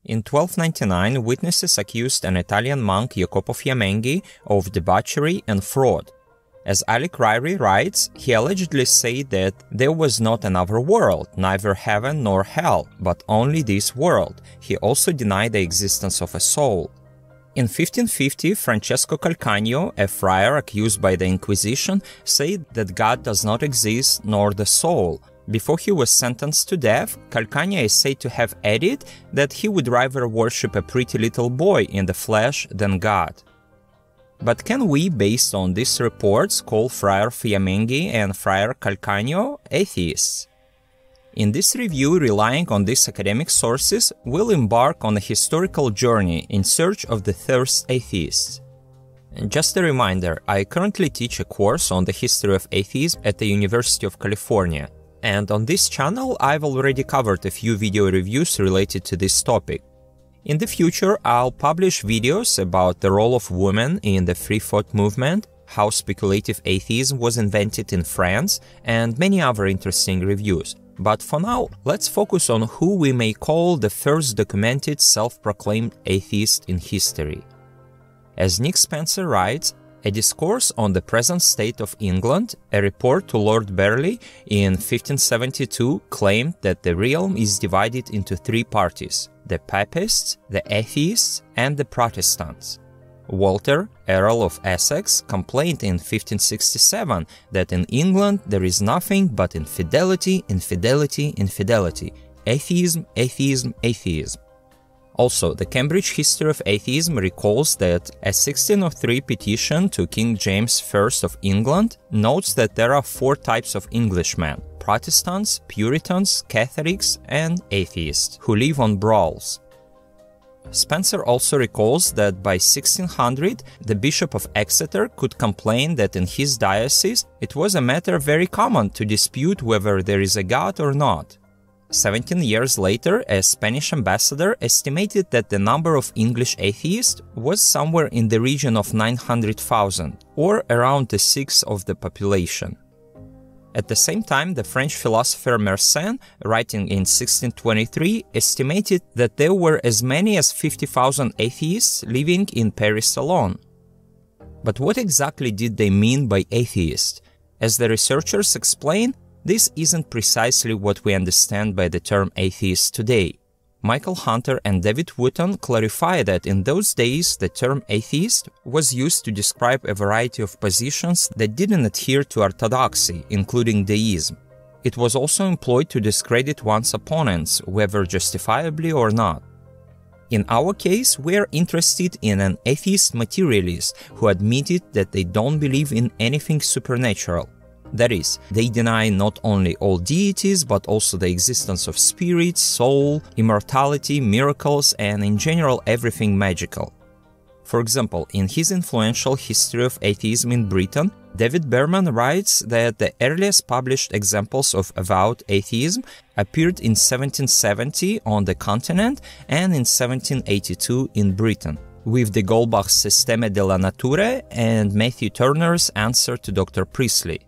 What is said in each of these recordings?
In 1299, witnesses accused an Italian monk, Jacopo Fiamenghi, of debauchery and fraud. As Alec Ryrie writes, he allegedly said that there was not another world, neither heaven nor hell, but only this world. He also denied the existence of a soul. In 1550, Francesco Calcagno, a friar accused by the Inquisition, said that God does not exist nor the soul. Before he was sentenced to death, Calcagno is said to have added that he would rather worship a pretty little boy in the flesh than God. But can we, based on these reports, call Friar Fiamenghi and Friar Calcagno atheists? In this review, relying on these academic sources, we'll embark on a historical journey in search of the first atheists. Just a reminder, I currently teach a course on the history of atheism at the University of California. And on this channel, I've already covered a few video reviews related to this topic. In the future, I'll publish videos about the role of women in the freethought movement, how speculative atheism was invented in France, and many other interesting reviews. But for now, let's focus on who we may call the first documented self-proclaimed atheist in history. As Nick Spencer writes, a discourse on the present state of England, a report to Lord Burleigh in 1572 claimed that the realm is divided into three parties: the Papists, the Atheists, and the Protestants. Walter, Earl of Essex, complained in 1567 that in England there is nothing but infidelity, infidelity, infidelity, atheism, atheism, atheism. Also, the Cambridge History of Atheism recalls that a 1603 petition to King James I of England notes that there are four types of Englishmen: Protestants, Puritans, Catholics, and atheists, who live on brawls. Spencer also recalls that by 1600, the Bishop of Exeter could complain that in his diocese it was a matter very common to dispute whether there is a God or not. 17 years later, a Spanish ambassador estimated that the number of English atheists was somewhere in the region of 900,000, or around a sixth of the population. At the same time, the French philosopher Mersenne, writing in 1623, estimated that there were as many as 50,000 atheists living in Paris alone. But what exactly did they mean by atheist? As the researchers explain, this isn't precisely what we understand by the term atheist today. Michael Hunter and David Wooten clarify that in those days the term atheist was used to describe a variety of positions that didn't adhere to orthodoxy, including deism. It was also employed to discredit one's opponents, whether justifiably or not. In our case, we are interested in an atheist materialist who admitted that they don't believe in anything supernatural. That is, they deny not only all deities, but also the existence of spirits, soul, immortality, miracles, and in general everything magical. For example, in his influential History of Atheism in Britain, David Berman writes that the earliest published examples of avowed atheism appeared in 1770 on the continent and in 1782 in Britain, with the Holbach's Systeme de la Nature and Matthew Turner's Answer to Dr. Priestley.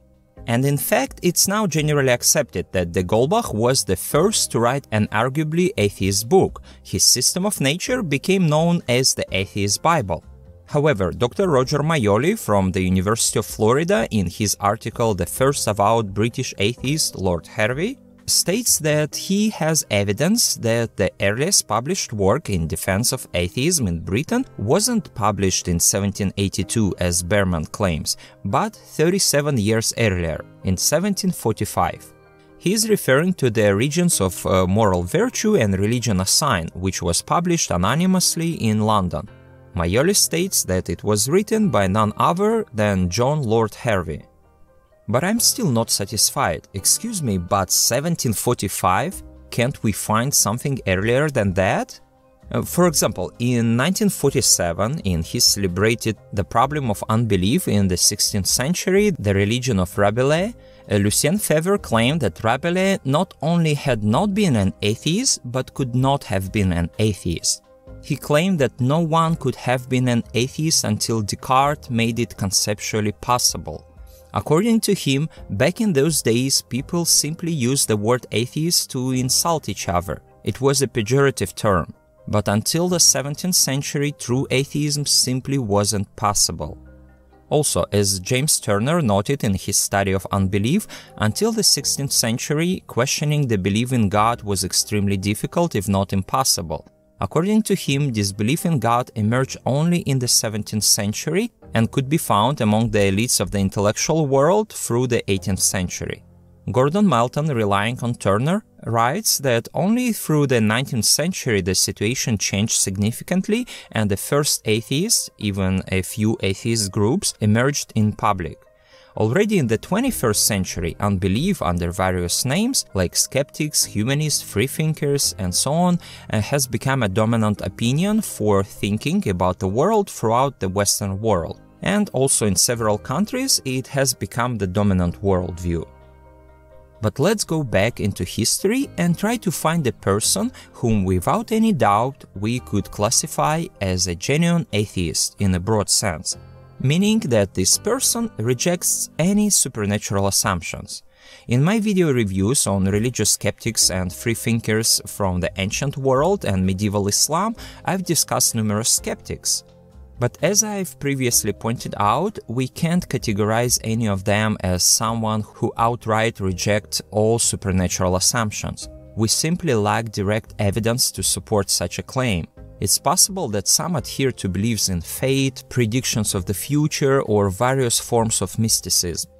And in fact, it's now generally accepted that de Holbach was the first to write an arguably atheist book. His System of Nature became known as the Atheist Bible. However, Dr. Roger Maioli from the University of Florida, in his article The First Avowed British Atheist, Lord Hervey, states that he has evidence that the earliest published work in defense of atheism in Britain wasn't published in 1782 as Berman claims, but 37 years earlier, in 1745. He is referring to the Origins of Moral Virtue and Religion Assigned, which was published anonymously in London. Maioli states that it was written by none other than John Lord Hervey. But I'm still not satisfied. Excuse me, but 1745? Can't we find something earlier than that? For example, in 1947, in his celebrated The Problem of Unbelief in the 16th Century, The Religion of Rabelais, Lucien Febvre claimed that Rabelais not only had not been an atheist, but could not have been an atheist. He claimed that no one could have been an atheist until Descartes made it conceptually possible. According to him, back in those days, people simply used the word atheist to insult each other. It was a pejorative term. But until the 17th century, true atheism simply wasn't possible. Also, as James Turner noted in his study of unbelief, until the 16th century, questioning the belief in God was extremely difficult, if not impossible. According to him, disbelief in God emerged only in the 17th century and could be found among the elites of the intellectual world through the 18th century. Gordon Melton, relying on Turner, writes that only through the 19th century the situation changed significantly and the first atheists, even a few atheist groups, emerged in public. Already in the 21st century, unbelief under various names, like skeptics, humanists, freethinkers, and so on, has become a dominant opinion for thinking about the world throughout the Western world. And also in several countries, it has become the dominant worldview. But let's go back into history and try to find a person whom without any doubt we could classify as a genuine atheist in a broad sense, meaning that this person rejects any supernatural assumptions. In my video reviews on religious skeptics and freethinkers from the ancient world and medieval Islam, I've discussed numerous skeptics. But as I've previously pointed out, we can't categorize any of them as someone who outright rejects all supernatural assumptions. We simply lack direct evidence to support such a claim. It's possible that some adhere to beliefs in fate, predictions of the future, or various forms of mysticism.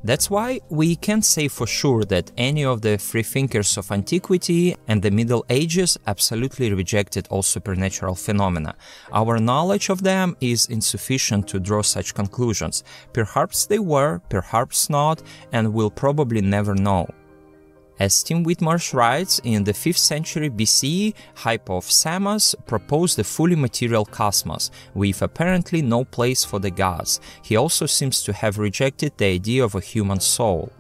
That's why we can't say for sure that any of the freethinkers of antiquity and the Middle Ages absolutely rejected all supernatural phenomena. Our knowledge of them is insufficient to draw such conclusions. Perhaps they were, perhaps not, and we'll probably never know. As Tim Whitmarsh writes, in the 5th century BCE, Hypo of Samos proposed a fully material cosmos, with apparently no place for the gods. He also seems to have rejected the idea of a human soul.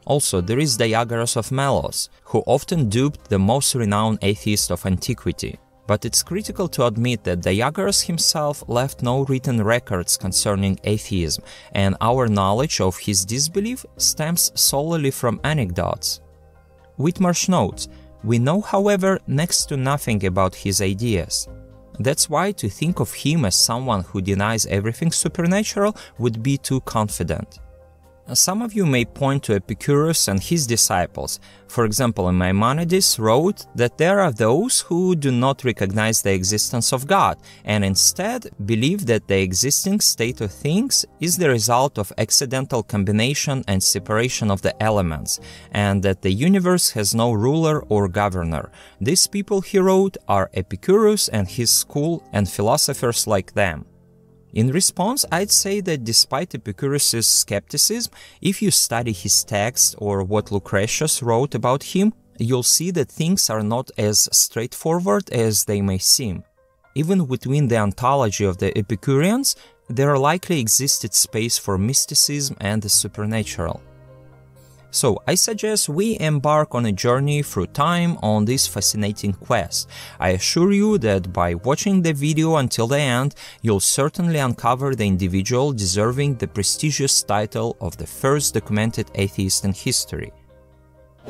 Also, there is Diagoras of Melos, who often duped the most renowned atheist of antiquity. But it's critical to admit that Diagoras himself left no written records concerning atheism, and our knowledge of his disbelief stems solely from anecdotes. Whitmarsh notes, we know, however, next to nothing about his ideas. That's why to think of him as someone who denies everything supernatural would be too confident. Some of you may point to Epicurus and his disciples. For example, Maimonides wrote that there are those who do not recognize the existence of God and instead believe that the existing state of things is the result of accidental combination and separation of the elements, and that the universe has no ruler or governor. These people, he wrote, are Epicurus and his school and philosophers like them. In response, I'd say that despite Epicurus' skepticism, if you study his text or what Lucretius wrote about him, you'll see that things are not as straightforward as they may seem. Even within the ontology of the Epicureans, there likely existed space for mysticism and the supernatural. So, I suggest we embark on a journey through time on this fascinating quest. I assure you that by watching the video until the end, you'll certainly uncover the individual deserving the prestigious title of the first documented atheist in history.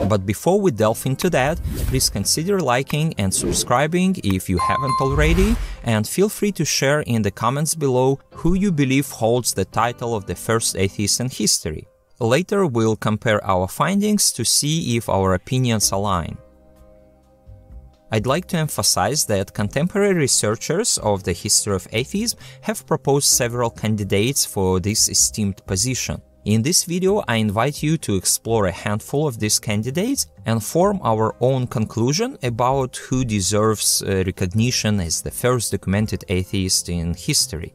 But before we delve into that, please consider liking and subscribing if you haven't already, and feel free to share in the comments below who you believe holds the title of the first atheist in history. Later, we'll compare our findings to see if our opinions align. I'd like to emphasize that contemporary researchers of the history of atheism have proposed several candidates for this esteemed position. In this video, I invite you to explore a handful of these candidates and form our own conclusion about who deserves recognition as the first documented atheist in history.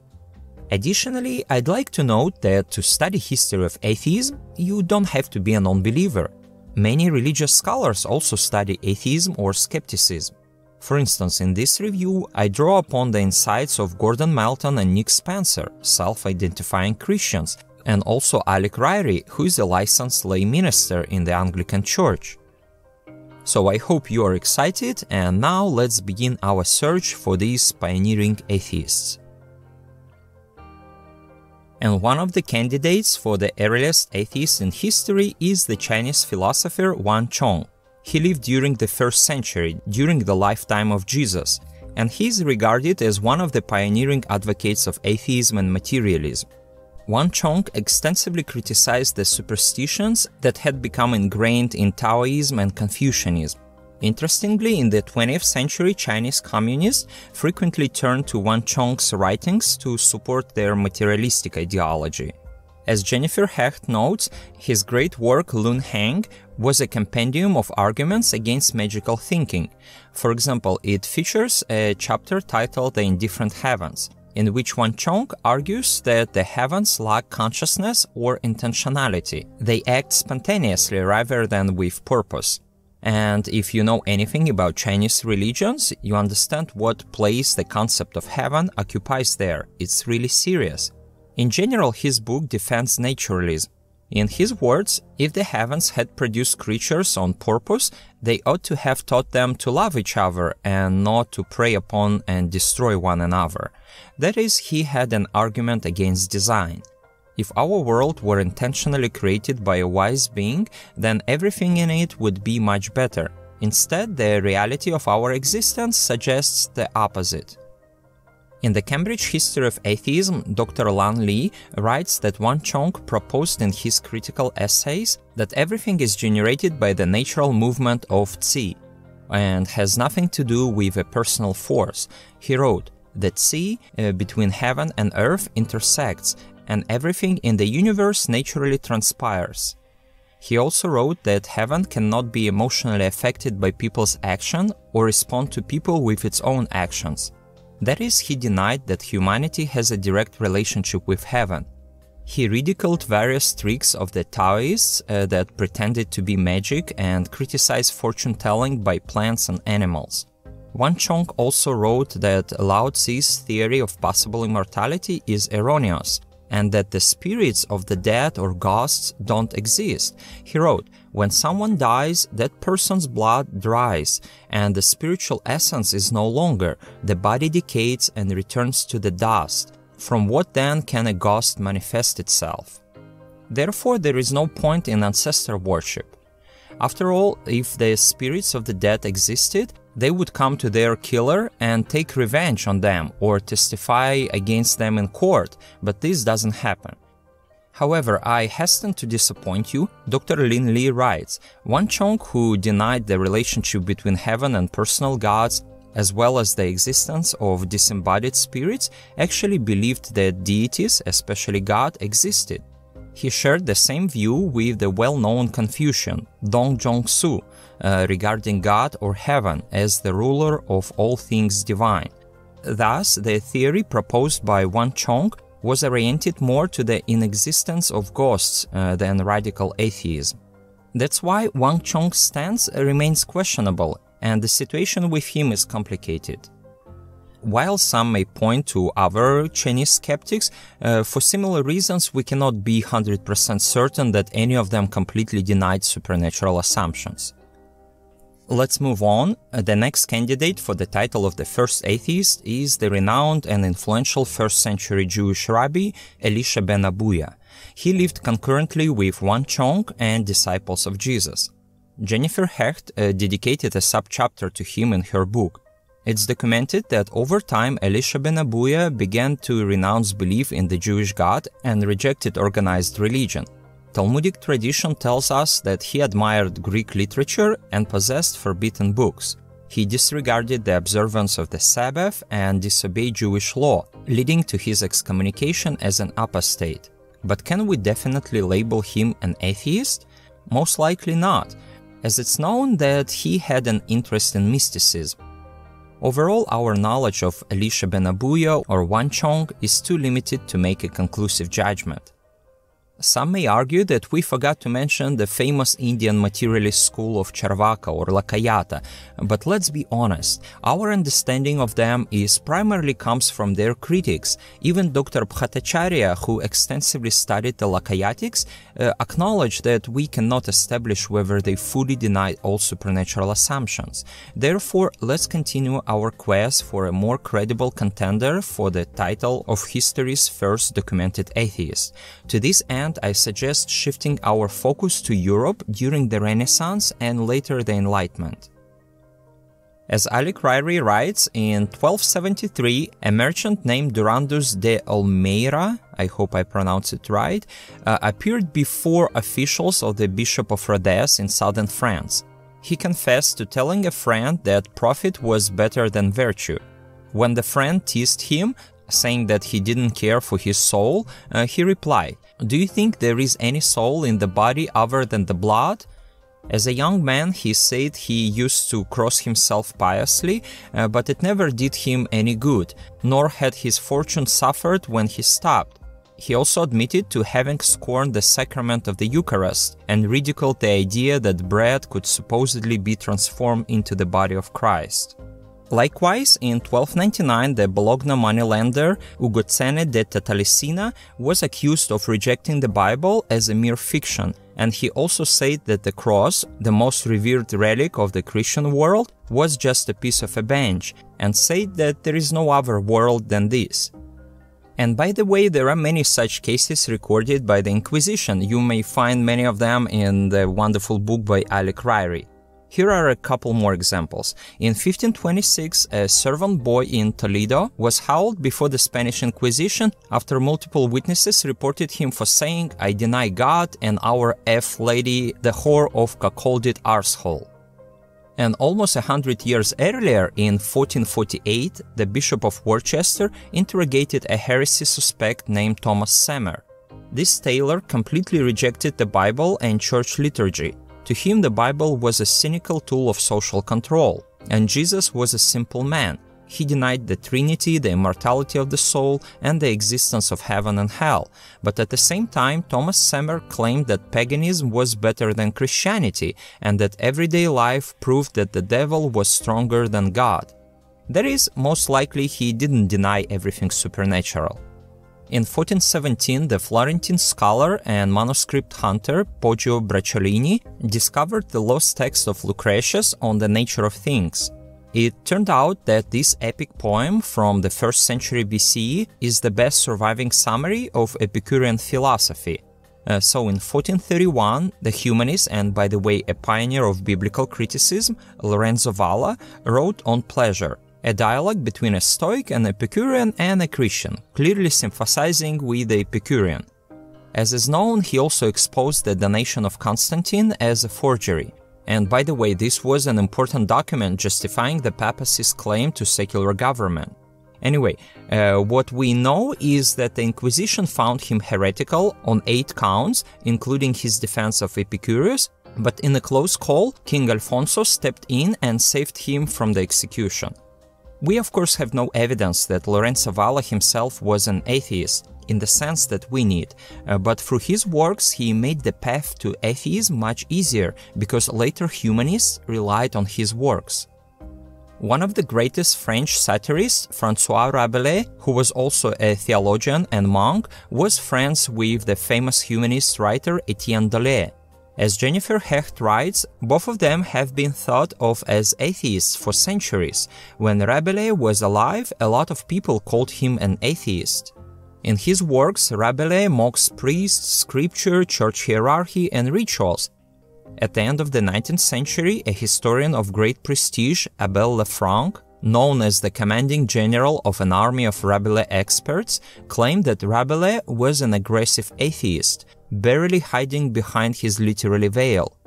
Additionally, I'd like to note that to study history of atheism, you don't have to be a non-believer. Many religious scholars also study atheism or skepticism. For instance, in this review, I draw upon the insights of Gordon Melton and Nick Spencer, self-identifying Christians, and also Alec Ryrie, who is a licensed lay minister in the Anglican Church. So I hope you are excited, and now let's begin our search for these pioneering atheists. And one of the candidates for the earliest atheist in history is the Chinese philosopher Wang Chong. He lived during the 1st century, during the lifetime of Jesus. and he is regarded as one of the pioneering advocates of atheism and materialism. Wang Chong extensively criticized the superstitions that had become ingrained in Taoism and Confucianism. Interestingly, in the 20th century, Chinese communists frequently turned to Wang Chong's writings to support their materialistic ideology. As Jennifer Hecht notes, his great work Lun Heng was a compendium of arguments against magical thinking. For example, it features a chapter titled The Indifferent Heavens, in which Wang Chong argues that the heavens lack consciousness or intentionality. They act spontaneously rather than with purpose. And if you know anything about Chinese religions, you understand what place the concept of heaven occupies there. It's really serious. In general, his book defends naturalism. In his words, if the heavens had produced creatures on purpose, they ought to have taught them to love each other and not to prey upon and destroy one another. That is, he had an argument against design. If our world were intentionally created by a wise being, then everything in it would be much better. Instead, the reality of our existence suggests the opposite. In the Cambridge History of Atheism, Dr. Lan Li writes that Wang Chong proposed in his critical essays that everything is generated by the natural movement of Qi and has nothing to do with a personal force. He wrote that Qi between heaven and earth intersects, and everything in the universe naturally transpires. He also wrote that heaven cannot be emotionally affected by people's action or respond to people with its own actions. That is, he denied that humanity has a direct relationship with heaven. He ridiculed various tricks of the Taoists that pretended to be magic and criticized fortune-telling by plants and animals. Wang Chong also wrote that Lao Tzu's theory of possible immortality is erroneous, and that the spirits of the dead or ghosts don't exist. He wrote, when someone dies, that person's blood dries, and the spiritual essence is no longer. The body decays and returns to the dust. From what then can a ghost manifest itself? Therefore, there is no point in ancestor worship. After all, if the spirits of the dead existed, they would come to their killer and take revenge on them or testify against them in court, but this doesn't happen. However, I hasten to disappoint you. Dr. Lin Li writes, Wang Chong, who denied the relationship between heaven and personal gods, as well as the existence of disembodied spirits, actually believed that deities, especially God, existed. He shared the same view with the well-known Confucian, Dong Zhongsu, regarding God or heaven as the ruler of all things divine. Thus, the theory proposed by Wang Chong was oriented more to the inexistence of ghosts than radical atheism. That's why Wang Chong's stance remains questionable, and the situation with him is complicated. While some may point to other Chinese skeptics, for similar reasons we cannot be 100% certain that any of them completely denied supernatural assumptions. Let's move on. The next candidate for the title of the first atheist is the renowned and influential first-century Jewish rabbi Elisha ben Abuya. He lived concurrently with Wang Chong and disciples of Jesus. Jennifer Hecht dedicated a subchapter to him in her book. It's documented that over time Elisha ben Abuya began to renounce belief in the Jewish God and rejected organized religion. Talmudic tradition tells us that he admired Greek literature and possessed forbidden books. He disregarded the observance of the Sabbath and disobeyed Jewish law, leading to his excommunication as an apostate. But can we definitely label him an atheist? Most likely not, as it's known that he had an interest in mysticism. Overall, our knowledge of Elisha ben Abuya or Wang Chong is too limited to make a conclusive judgment. Some may argue that we forgot to mention the famous Indian materialist school of Charvaka or Lakayata, but let's be honest, our understanding of them primarily comes from their critics. Even Dr. Bhattacharya, who extensively studied the Lakayatics, acknowledged that we cannot establish whether they fully denied all supernatural assumptions. Therefore, let's continue our quest for a more credible contender for the title of history's first documented atheist. To this end, I suggest shifting our focus to Europe during the Renaissance and later the Enlightenment. As Alec Ryrie writes, in 1273, a merchant named Durandus de Olmeira, I hope I pronounce it right, appeared before officials of the Bishop of Rodez in southern France. He confessed to telling a friend that profit was better than virtue. When the friend teased him, saying that he didn't care for his soul, he replied, "Do you think there is any soul in the body other than the blood?" As a young man, he said he used to cross himself piously, but it never did him any good, nor had his fortune suffered when he stopped. He also admitted to having scorned the sacrament of the Eucharist and ridiculed the idea that bread could supposedly be transformed into the body of Christ. Likewise, in 1299, the Bologna moneylender Ugocene de Totalesina was accused of rejecting the Bible as a mere fiction, and he also said that the cross, the most revered relic of the Christian world, was just a piece of a bench, and said that there is no other world than this. And by the way, there are many such cases recorded by the Inquisition. You may find many of them in the wonderful book by Alec Ryrie. Here are a couple more examples. In 1526, a servant boy in Toledo was held before the Spanish Inquisition after multiple witnesses reported him for saying, "I deny God and our F lady, the whore of cuckolded arsehole." And almost 100 years earlier, in 1448, the Bishop of Worcester interrogated a heresy suspect named Thomas Semmer. This tailor completely rejected the Bible and church liturgy. To him, the Bible was a cynical tool of social control, and Jesus was a simple man. He denied the Trinity, the immortality of the soul, and the existence of heaven and hell. But at the same time, Thomas Semmer claimed that paganism was better than Christianity, and that everyday life proved that the devil was stronger than God. That is, most likely he didn't deny everything supernatural. In 1417, the Florentine scholar and manuscript hunter Poggio Bracciolini discovered the lost text of Lucretius on the nature of things. It turned out that this epic poem from the 1st century BCE is the best surviving summary of Epicurean philosophy. So in 1431, the humanist and, by the way, a pioneer of biblical criticism, Lorenzo Valla, wrote on pleasure, a dialogue between a Stoic, an Epicurean, and a Christian, clearly sympathizing with the Epicurean. As is known, he also exposed the donation of Constantine as a forgery. And by the way, this was an important document justifying the papacy's claim to secular government. Anyway, what we know is that the Inquisition found him heretical on 8 counts, including his defense of Epicurus, but in a close call, King Alfonso stepped in and saved him from the execution. We of course have no evidence that Lorenzo Valla himself was an atheist, in the sense that we need, but through his works he made the path to atheism much easier, because later humanists relied on his works. One of the greatest French satirists, François Rabelais, who was also a theologian and monk, was friends with the famous humanist writer Etienne Dolet. As Jennifer Hecht writes, both of them have been thought of as atheists for centuries. When Rabelais was alive, a lot of people called him an atheist. In his works, Rabelais mocks priests, scripture, church hierarchy, and rituals. At the end of the 19th century, a historian of great prestige, Abel Lefranc, known as the commanding general of an army of Rabelais experts, claimed that Rabelais was an aggressive atheist, barely hiding behind his literary veil.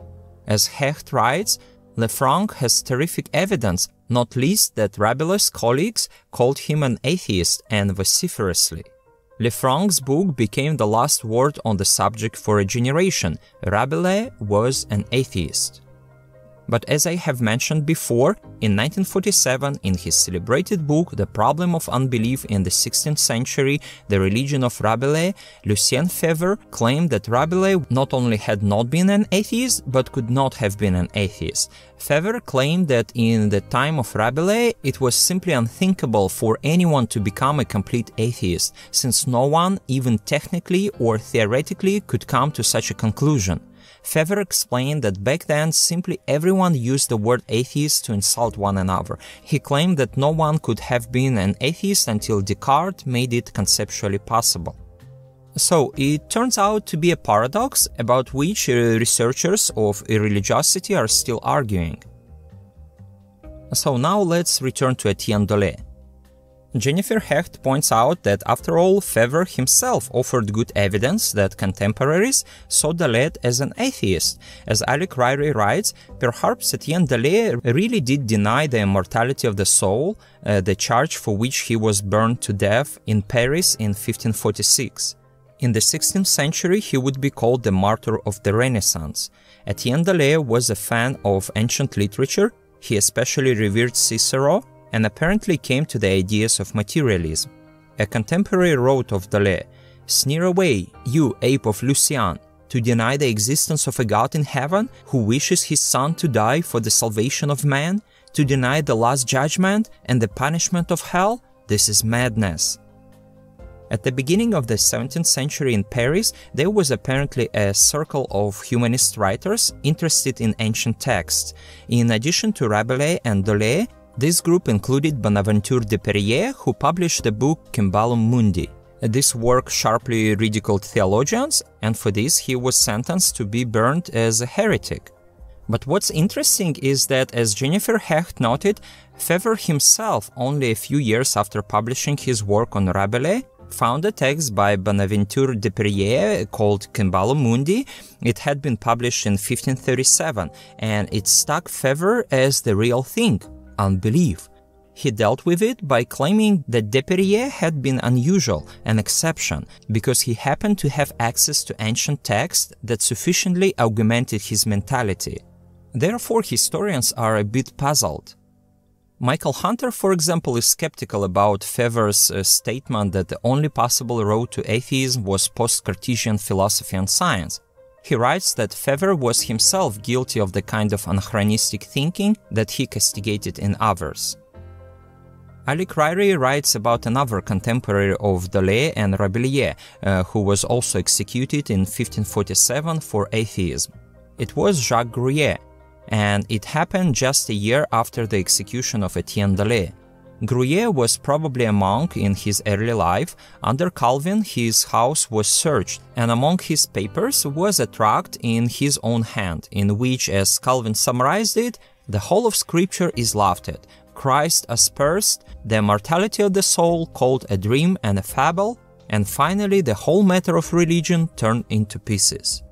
As Hecht writes, Lefranc has terrific evidence, not least that Rabelais' colleagues called him an atheist, and vociferously. Lefranc's book became the last word on the subject for a generation. Rabelais was an atheist. But as I have mentioned before, in 1947, in his celebrated book The Problem of Unbelief in the 16th Century, The Religion of Rabelais, Lucien Febvre claimed that Rabelais not only had not been an atheist, but could not have been an atheist. Febvre claimed that in the time of Rabelais, it was simply unthinkable for anyone to become a complete atheist, since no one, even technically or theoretically, could come to such a conclusion. Febvre explained that back then simply everyone used the word atheist to insult one another. He claimed that no one could have been an atheist until Descartes made it conceptually possible. So, it turns out to be a paradox about which researchers of irreligiosity are still arguing. So now let's return to Etienne Dolet. Jennifer Hecht points out that after all, Febvre himself offered good evidence that contemporaries saw Dolet as an atheist. As Alec Ryrie writes, perhaps Etienne Dolet really did deny the immortality of the soul, the charge for which he was burned to death in Paris in 1546. In the 16th century, he would be called the martyr of the Renaissance. Etienne Dolet was a fan of ancient literature. He especially revered Cicero, and apparently came to the ideas of materialism. A contemporary wrote of Dolet, "Sneer away, you ape of Lucian, to deny the existence of a God in heaven who wishes his son to die for the salvation of man, to deny the last judgment and the punishment of hell? This is madness." At the beginning of the 17th century in Paris, there was apparently a circle of humanist writers interested in ancient texts. In addition to Rabelais and Dolet, this group included Bonaventure de Perier, who published the book Cymbalum Mundi. This work sharply ridiculed theologians, and for this he was sentenced to be burned as a heretic. But what's interesting is that, as Jennifer Hecht noted, Febvre himself, only a few years after publishing his work on Rabelais, found a text by Bonaventure de Perier called Cymbalum Mundi. It had been published in 1537, and it struck Febvre as the real thing. Unbelief. He dealt with it by claiming that de Perier had been unusual, an exception, because he happened to have access to ancient texts that sufficiently augmented his mentality. Therefore, historians are a bit puzzled. Michael Hunter, for example, is skeptical about Febvre's statement that the only possible road to atheism was post-Cartesian philosophy and science. He writes that Febvre was himself guilty of the kind of anachronistic thinking that he castigated in others. Alec Ryrie writes about another contemporary of Dolet and Rabelais, who was also executed in 1547 for atheism. It was Jacques Gruyer, and it happened just a year after the execution of Etienne Dolet. Gruyer was probably a monk in his early life. Under Calvin, his house was searched, and among his papers was a tract in his own hand, in which, as Calvin summarized it, the whole of Scripture is laughed at, Christ aspersed, the immortality of the soul called a dream and a fable, and finally the whole matter of religion turned into pieces.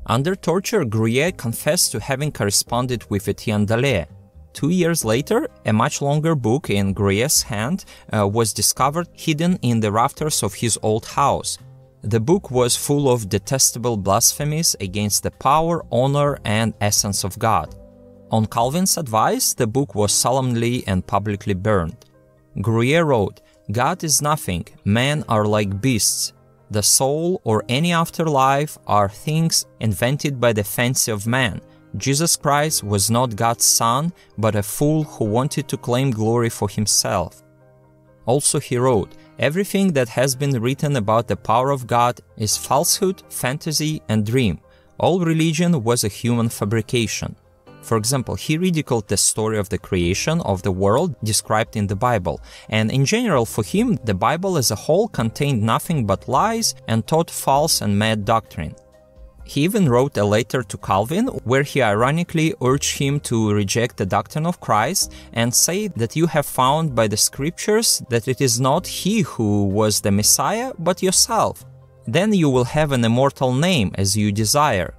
Under torture, Gruyer confessed to having corresponded with Etienne Dolet. 2 years later, a much longer book in Gruyer's hand was discovered hidden in the rafters of his old house. The book was full of detestable blasphemies against the power, honor, and essence of God. On Calvin's advice, the book was solemnly and publicly burned. Gruyer wrote, "God is nothing, men are like beasts. The soul or any afterlife are things invented by the fancy of man. Jesus Christ was not God's son, but a fool who wanted to claim glory for himself." Also he wrote, "Everything that has been written about the power of God is falsehood, fantasy, and dream. All religion was a human fabrication." For example, he ridiculed the story of the creation of the world described in the Bible, and in general for him, the Bible as a whole contained nothing but lies and taught false and mad doctrine. He even wrote a letter to Calvin where he ironically urged him to reject the doctrine of Christ and say that you have found by the scriptures that it is not he who was the Messiah, but yourself. Then you will have an immortal name as you desire.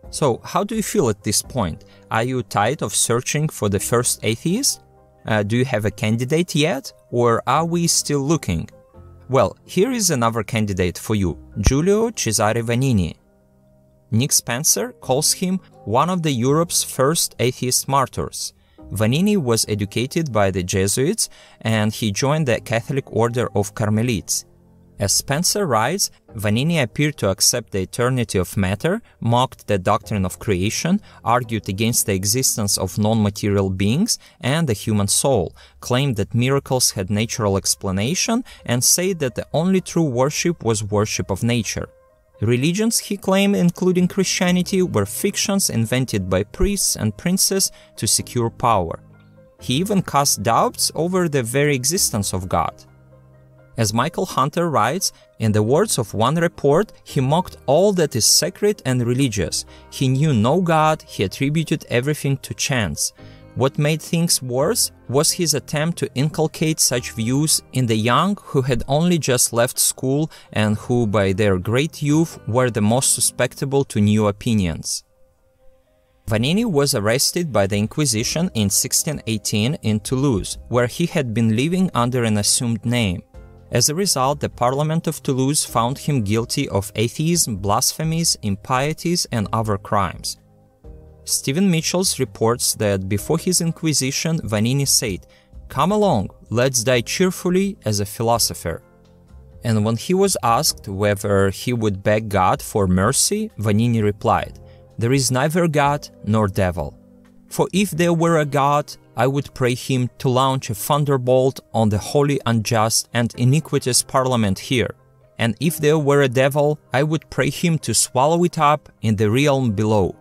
So, how do you feel at this point? Are you tired of searching for the first atheist? Do you have a candidate yet? Or are we still looking? Well, here is another candidate for you, Giulio Cesare Vanini. Nick Spencer calls him one of the Europe's first atheist martyrs. Vanini was educated by the Jesuits and he joined the Catholic Order of Carmelites. As Spencer writes, Vanini appeared to accept the eternity of matter, mocked the doctrine of creation, argued against the existence of non-material beings and the human soul, claimed that miracles had natural explanation, and said that the only true worship was worship of nature. Religions, he claimed, including Christianity, were fictions invented by priests and princes to secure power. He even cast doubts over the very existence of God. As Michael Hunter writes, in the words of one report, he mocked all that is sacred and religious. He knew no God, he attributed everything to chance. What made things worse was his attempt to inculcate such views in the young who had only just left school and who, by their great youth, were the most susceptible to new opinions. Vanini was arrested by the Inquisition in 1618 in Toulouse, where he had been living under an assumed name. As a result, the Parliament of Toulouse found him guilty of atheism, blasphemies, impieties, and other crimes. Stephen Mitchell reports that before his inquisition, Vanini said, "Come along, let's die cheerfully as a philosopher." And when he was asked whether he would beg God for mercy, Vanini replied, "There is neither God nor devil. For if there were a God, I would pray him to launch a thunderbolt on the wholly unjust and iniquitous Parliament here. And if there were a devil, I would pray him to swallow it up in the realm below.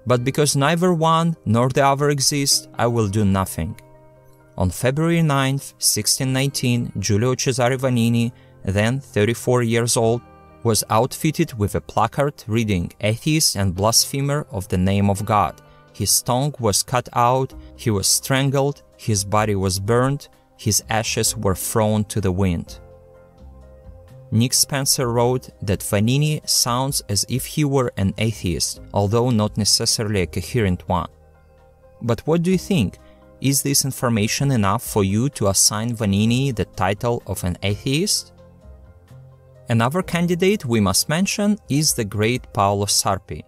But because neither one nor the other exist, I will do nothing." On February 9, 1619, Giulio Cesare Vanini, then 34 years old, was outfitted with a placard reading "Atheist and blasphemer of the name of God." His tongue was cut out, he was strangled, his body was burned, his ashes were thrown to the wind. Nick Spencer wrote that Vanini sounds as if he were an atheist, although not necessarily a coherent one. But what do you think? Is this information enough for you to assign Vanini the title of an atheist? Another candidate we must mention is the great Paolo Sarpi.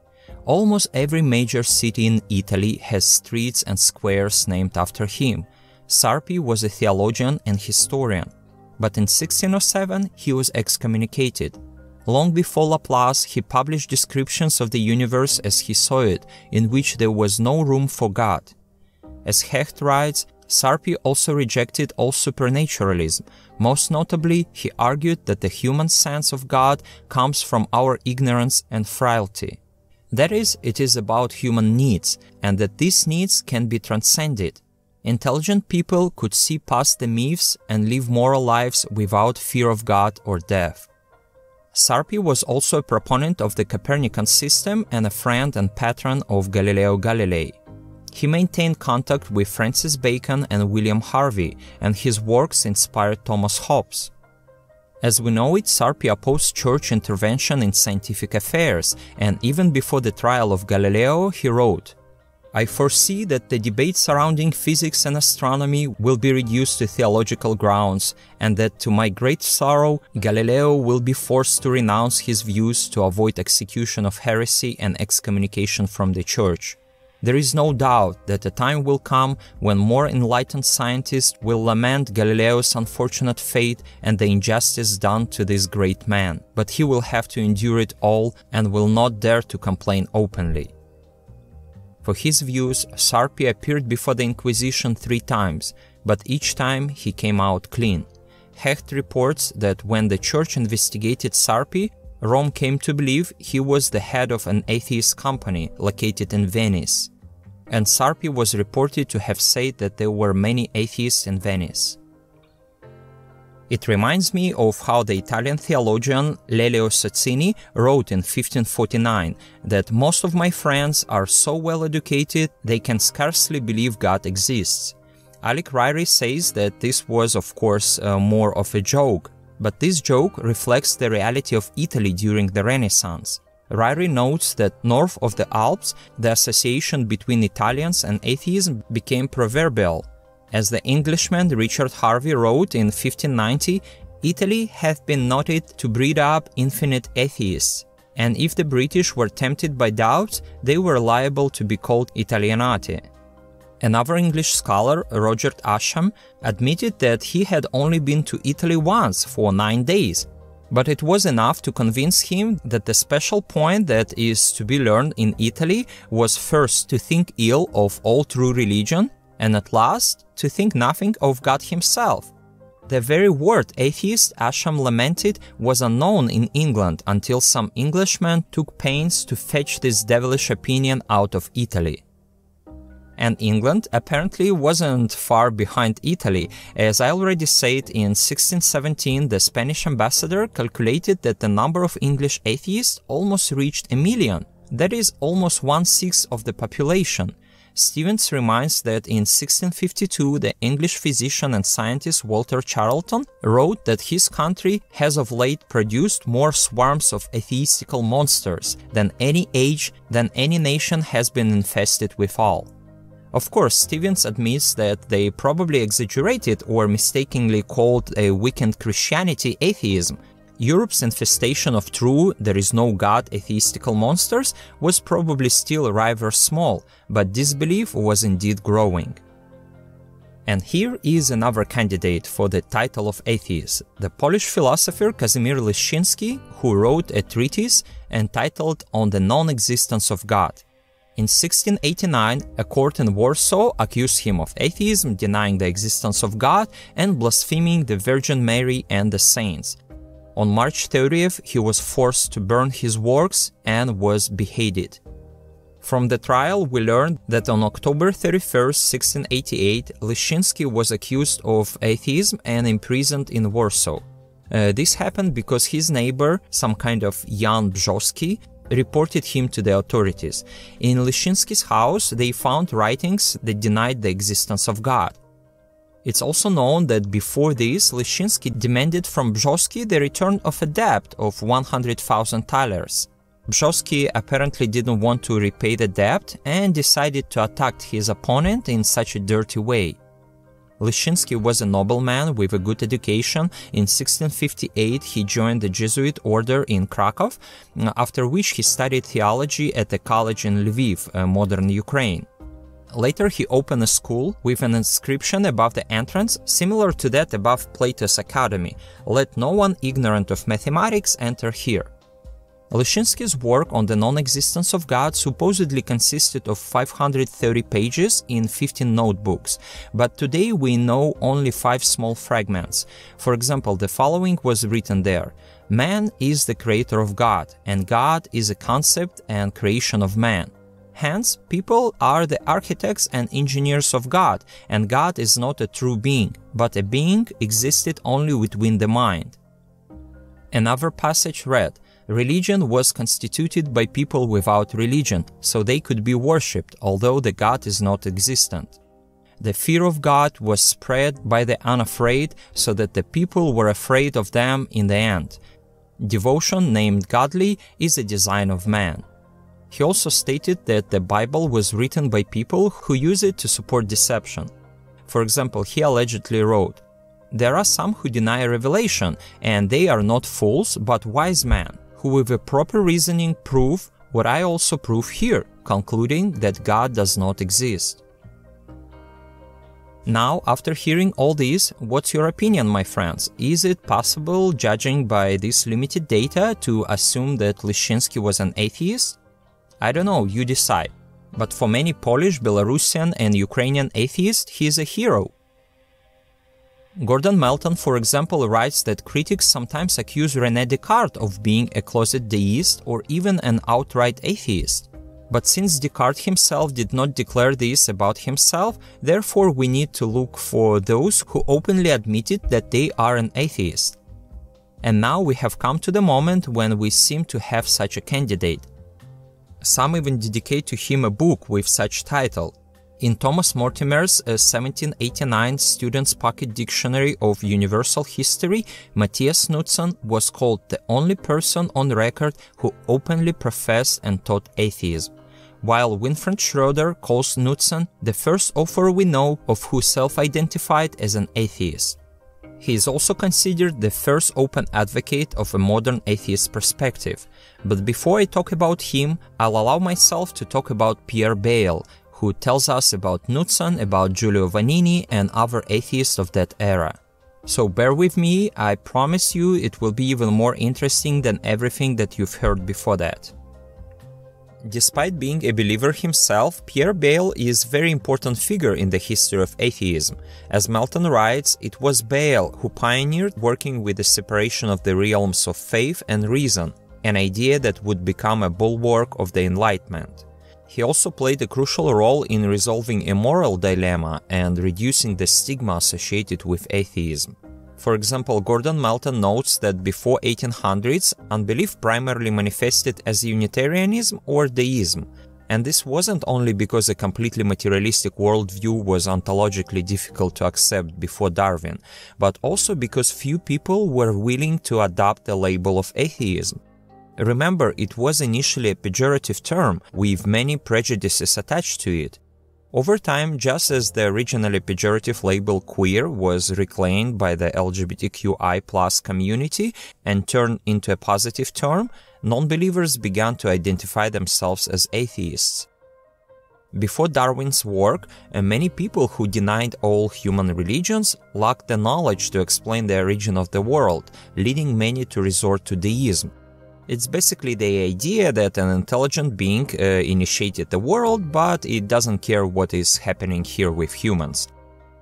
Almost every major city in Italy has streets and squares named after him. Sarpi was a theologian and historian. But in 1607 he was excommunicated. Long before Laplace, he published descriptions of the universe as he saw it, in which there was no room for God. As Hecht writes, Sarpi also rejected all supernaturalism. Most notably, he argued that the human sense of God comes from our ignorance and frailty. That is, it is about human needs, and that these needs can be transcended. Intelligent people could see past the myths and live moral lives without fear of God or death. Sarpi was also a proponent of the Copernican system and a friend and patron of Galileo Galilei. He maintained contact with Francis Bacon and William Harvey, and his works inspired Thomas Hobbes. As we know it, Sarpi opposed church intervention in scientific affairs, and even before the trial of Galileo, he wrote, "I foresee that the debate surrounding physics and astronomy will be reduced to theological grounds, and that to my great sorrow, Galileo will be forced to renounce his views to avoid execution of heresy and excommunication from the Church. There is no doubt that a time will come when more enlightened scientists will lament Galileo's unfortunate fate and the injustice done to this great man, but he will have to endure it all and will not dare to complain openly." For his views, Sarpi appeared before the Inquisition 3 times, but each time he came out clean. Hecht reports that when the Church investigated Sarpi, Rome came to believe he was the head of an atheist company located in Venice, and Sarpi was reported to have said that there were many atheists in Venice. It reminds me of how the Italian theologian Lelio Sozzini wrote in 1549 that most of my friends are so well educated they can scarcely believe God exists. Alec Ryrie says that this was, of course, more of a joke, but this joke reflects the reality of Italy during the Renaissance. Ryrie notes that north of the Alps, the association between Italians and atheism became proverbial. As the Englishman Richard Harvey wrote in 1590, Italy hath been noted to breed up infinite atheists, and if the British were tempted by doubts, they were liable to be called Italianati. Another English scholar, Roger Ascham, admitted that he had only been to Italy once for 9 days, but it was enough to convince him that the special point that is to be learned in Italy was first to think ill of all true religion, and at last to think nothing of God himself. The very word atheist, Ascham lamented, was unknown in England until some Englishmen took pains to fetch this devilish opinion out of Italy. And England apparently wasn't far behind Italy. As I already said, in 1617 the Spanish ambassador calculated that the number of English atheists almost reached 1 million. That is almost 1/6 of the population. Stevens reminds that in 1652 the English physician and scientist Walter Charlton wrote that his country has of late produced more swarms of atheistical monsters than any age, than any nation has been infested withal. Of course, Stevens admits that they probably exaggerated or mistakenly called a weakened Christianity atheism. Europe's infestation of true, there is no God atheistical monsters was probably still rather small, but disbelief was indeed growing. And here is another candidate for the title of atheist, the Polish philosopher Kazimierz Leszczyński, who wrote a treatise entitled On the Non-Existence of God. In 1689, a court in Warsaw accused him of atheism, denying the existence of God, and blaspheming the Virgin Mary and the saints. On March 30th, he was forced to burn his works and was beheaded. From the trial, we learned that on October 31st, 1688, Leszczyński was accused of atheism and imprisoned in Warsaw. This happened because his neighbor, some kind of Jan Brzozowski, reported him to the authorities. In Leszczyński's house, they found writings that denied the existence of God. It's also known that before this, Leszczyński demanded from Brzozowski the return of a debt of 100,000 thalers. Brzozowski apparently didn't want to repay the debt and decided to attack his opponent in such a dirty way. Leszczyński was a nobleman with a good education. In 1658 he joined the Jesuit order in Krakow, after which he studied theology at a college in Lviv, modern Ukraine. Later he opened a school with an inscription above the entrance similar to that above Plato's Academy: "Let no one ignorant of mathematics enter here." Leszczyński's work on the non-existence of God supposedly consisted of 530 pages in 15 notebooks, but today we know only 5 small fragments. For example, the following was written there: "Man is the creator of God, and God is a concept and creation of man. Hence, people are the architects and engineers of God, and God is not a true being, but a being existed only within the mind." Another passage read: "Religion was constituted by people without religion, so they could be worshipped, although the God is not existent. The fear of God was spread by the unafraid, so that the people were afraid of them in the end. Devotion, named godly, is a design of man." He also stated that the Bible was written by people who use it to support deception. For example, he allegedly wrote, "There are some who deny revelation, and they are not fools, but wise men, who with a proper reasoning prove what I also prove here, concluding that God does not exist." Now, after hearing all this, what's your opinion, my friends? Is it possible, judging by this limited data, to assume that Leszczyński was an atheist? I don't know, you decide. But for many Polish, Belarusian and Ukrainian atheists, he is a hero. Gordon Melton, for example, writes that critics sometimes accuse René Descartes of being a closet deist or even an outright atheist. But since Descartes himself did not declare this about himself, therefore we need to look for those who openly admitted that they are an atheist. And now we have come to the moment when we seem to have such a candidate. Some even dedicate to him a book with such title. In Thomas Mortimer's 1789 Student's Pocket Dictionary of Universal History, Matthias Knudsen was called the only person on record who openly professed and taught atheism, while Winfried Schroeder calls Knudsen the first author we know of who self-identified as an atheist. He is also considered the first open advocate of a modern atheist perspective. But before I talk about him, I'll allow myself to talk about Pierre Bayle, who tells us about Knudsen, about Giulio Vanini and other atheists of that era. So bear with me, I promise you it will be even more interesting than everything that you've heard before that. Despite being a believer himself, Pierre Bayle is a very important figure in the history of atheism. As Melton writes, it was Bayle who pioneered working with the separation of the realms of faith and reason, an idea that would become a bulwark of the Enlightenment. He also played a crucial role in resolving a moral dilemma and reducing the stigma associated with atheism. For example, Gordon Melton notes that before 1800s, unbelief primarily manifested as Unitarianism or deism. And this wasn't only because a completely materialistic worldview was ontologically difficult to accept before Darwin, but also because few people were willing to adopt the label of atheism. Remember, it was initially a pejorative term, with many prejudices attached to it. Over time, just as the originally pejorative label queer was reclaimed by the LGBTQI+ community and turned into a positive term, non-believers began to identify themselves as atheists. Before Darwin's work, many people who denied all human religions lacked the knowledge to explain the origin of the world, leading many to resort to deism. It's basically the idea that an intelligent being initiated the world, but it doesn't care what is happening here with humans.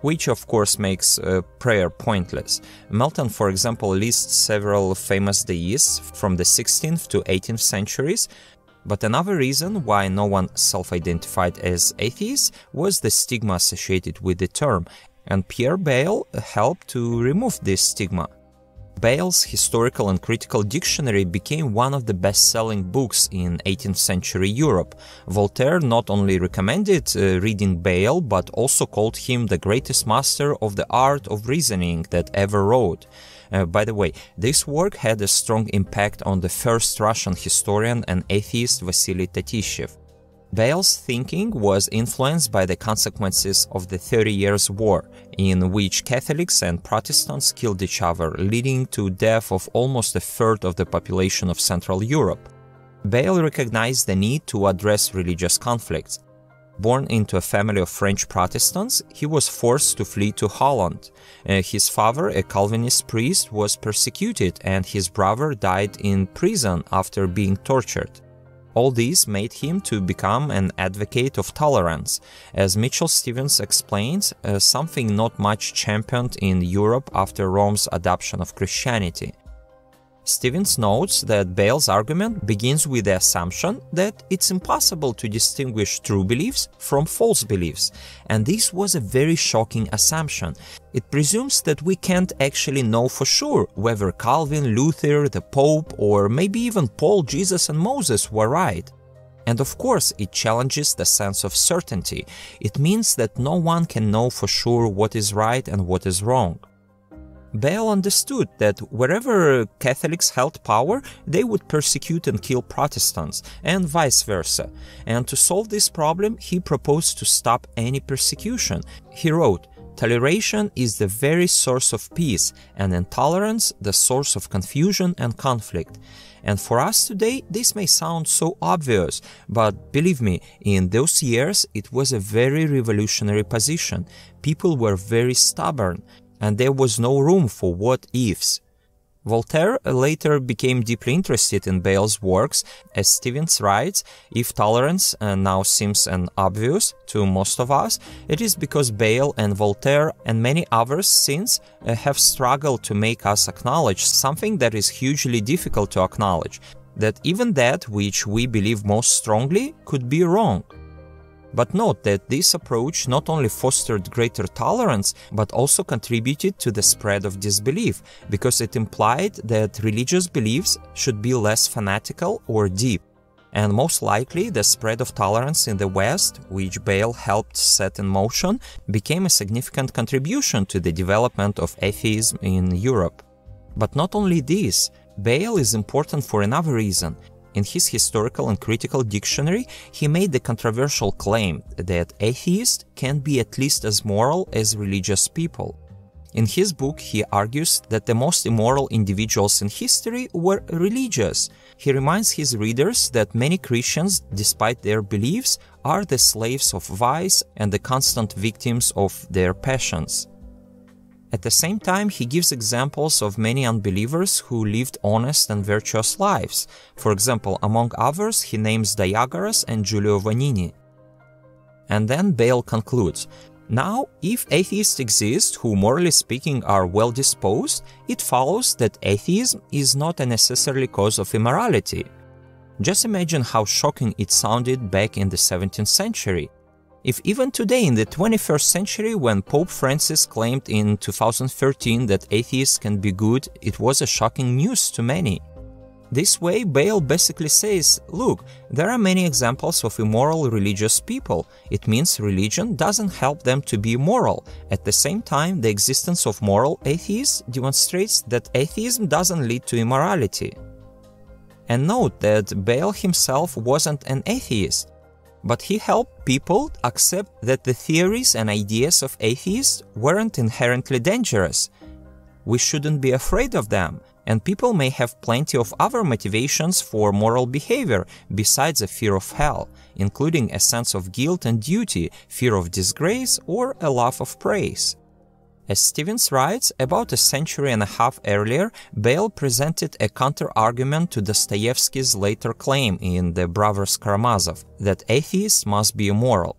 Which of course makes prayer pointless. Milton, for example, lists several famous deists from the 16th to 18th centuries, but another reason why no one self-identified as atheist was the stigma associated with the term, and Pierre Bayle helped to remove this stigma. Bayle's Historical and Critical Dictionary became one of the best-selling books in 18th century Europe. Voltaire not only recommended reading Bayle, but also called him the greatest master of the art of reasoning that ever wrote. By the way, this work had a strong impact on the first Russian historian and atheist Vasily Tatishev. Bayle's thinking was influenced by the consequences of the 30 Years' War, in which Catholics and Protestants killed each other, leading to death of almost a third of the population of Central Europe. Bayle recognized the need to address religious conflicts. Born into a family of French Protestants, he was forced to flee to Holland. His father, a Calvinist priest, was persecuted, and his brother died in prison after being tortured. All this made him to become an advocate of tolerance. As Mitchell Stevens explains, something not much championed in Europe after Rome's adoption of Christianity. Stevens notes that Bayle's argument begins with the assumption that it's impossible to distinguish true beliefs from false beliefs, and this was a very shocking assumption. It presumes that we can't actually know for sure whether Calvin, Luther, the Pope, or maybe even Paul, Jesus, and Moses were right. And of course, it challenges the sense of certainty. It means that no one can know for sure what is right and what is wrong. Bayle understood that wherever Catholics held power, they would persecute and kill Protestants, and vice versa. And to solve this problem, he proposed to stop any persecution. He wrote, "Toleration is the very source of peace, and intolerance the source of confusion and conflict." And for us today, this may sound so obvious, but believe me, in those years it was a very revolutionary position. People were very stubborn, and there was no room for what-ifs. Voltaire later became deeply interested in Bayle's works. As Stevens writes, if tolerance now seems obvious to most of us, it is because Bayle and Voltaire and many others since have struggled to make us acknowledge something that is hugely difficult to acknowledge, that even that which we believe most strongly could be wrong. But note that this approach not only fostered greater tolerance, but also contributed to the spread of disbelief, because it implied that religious beliefs should be less fanatical or deep. And most likely, the spread of tolerance in the West, which Bayle helped set in motion, became a significant contribution to the development of atheism in Europe. But not only this, Bayle is important for another reason. In his Historical and Critical Dictionary, he made the controversial claim that atheists can be at least as moral as religious people. In his book, he argues that the most immoral individuals in history were religious. He reminds his readers that many Christians, despite their beliefs, are the slaves of vice and the constant victims of their passions. At the same time, he gives examples of many unbelievers who lived honest and virtuous lives. For example, among others, he names Diagoras and Giulio Vanini. And then Bayle concludes, "Now, if atheists exist who, morally speaking, are well-disposed, it follows that atheism is not a necessary cause of immorality." Just imagine how shocking it sounded back in the 17th century. If even today in the 21st century, when Pope Francis claimed in 2013 that atheists can be good, it was a shocking news to many. This way, Bale basically says, look, there are many examples of immoral religious people. It means religion doesn't help them to be moral. At the same time, the existence of moral atheists demonstrates that atheism doesn't lead to immorality. And note that Bale himself wasn't an atheist, but he helped people accept that the theories and ideas of atheists weren't inherently dangerous. We shouldn't be afraid of them, and people may have plenty of other motivations for moral behavior besides a fear of hell, including a sense of guilt and duty, fear of disgrace, or a love of praise. As Stevens writes, about a century and a half earlier, Bale presented a counter-argument to Dostoevsky's later claim in The Brothers Karamazov that atheists must be immoral.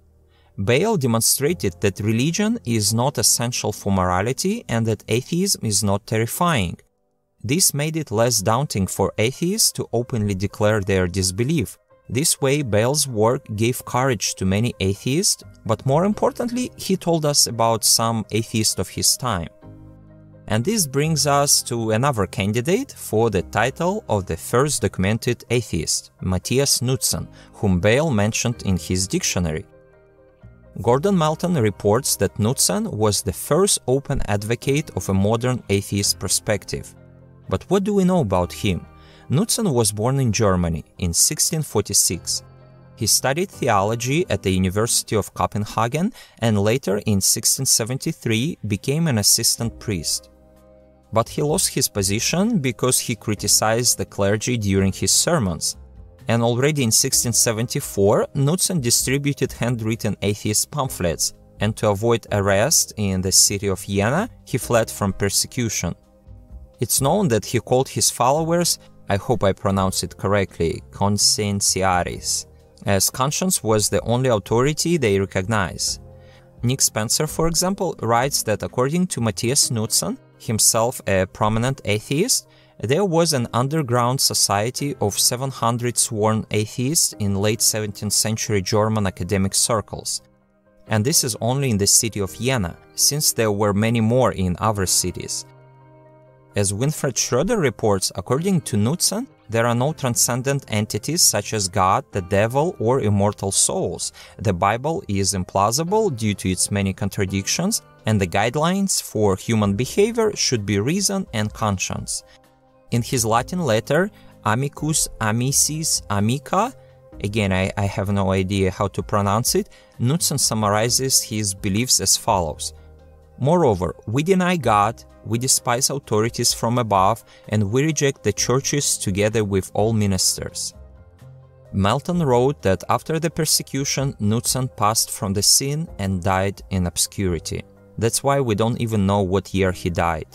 Bale demonstrated that religion is not essential for morality and that atheism is not terrifying. This made it less daunting for atheists to openly declare their disbelief. This way, Bale's work gave courage to many atheists, but more importantly, he told us about some atheists of his time. And this brings us to another candidate for the title of the first documented atheist, Matthias Knudsen, whom Bale mentioned in his dictionary. Gordon Melton reports that Knudsen was the first open advocate of a modern atheist perspective. But what do we know about him? Knudsen was born in Germany in 1646. He studied theology at the University of Copenhagen and later in 1673 became an assistant priest. But he lost his position because he criticized the clergy during his sermons. And already in 1674, Knudsen distributed handwritten atheist pamphlets, and to avoid arrest in the city of Jena, he fled from persecution. It's known that he called his followers, I hope I pronounce it correctly, conscientiaries, as conscience was the only authority they recognize. Nick Spencer, for example, writes that according to Matthias Knudsen, himself a prominent atheist, there was an underground society of 700 sworn atheists in late 17th century German academic circles. And this is only in the city of Jena, since there were many more in other cities. As Winfried Schroeder reports, according to Knudsen, there are no transcendent entities such as God, the devil, or immortal souls. The Bible is implausible due to its many contradictions, and the guidelines for human behavior should be reason and conscience. In his Latin letter, Amicus Amicis Amica, again I have no idea how to pronounce it, Knudsen summarizes his beliefs as follows. Moreover, we deny God, we despise authorities from above, and we reject the churches together with all ministers. Melton wrote that after the persecution, Knudsen passed from the scene and died in obscurity. That's why we don't even know what year he died.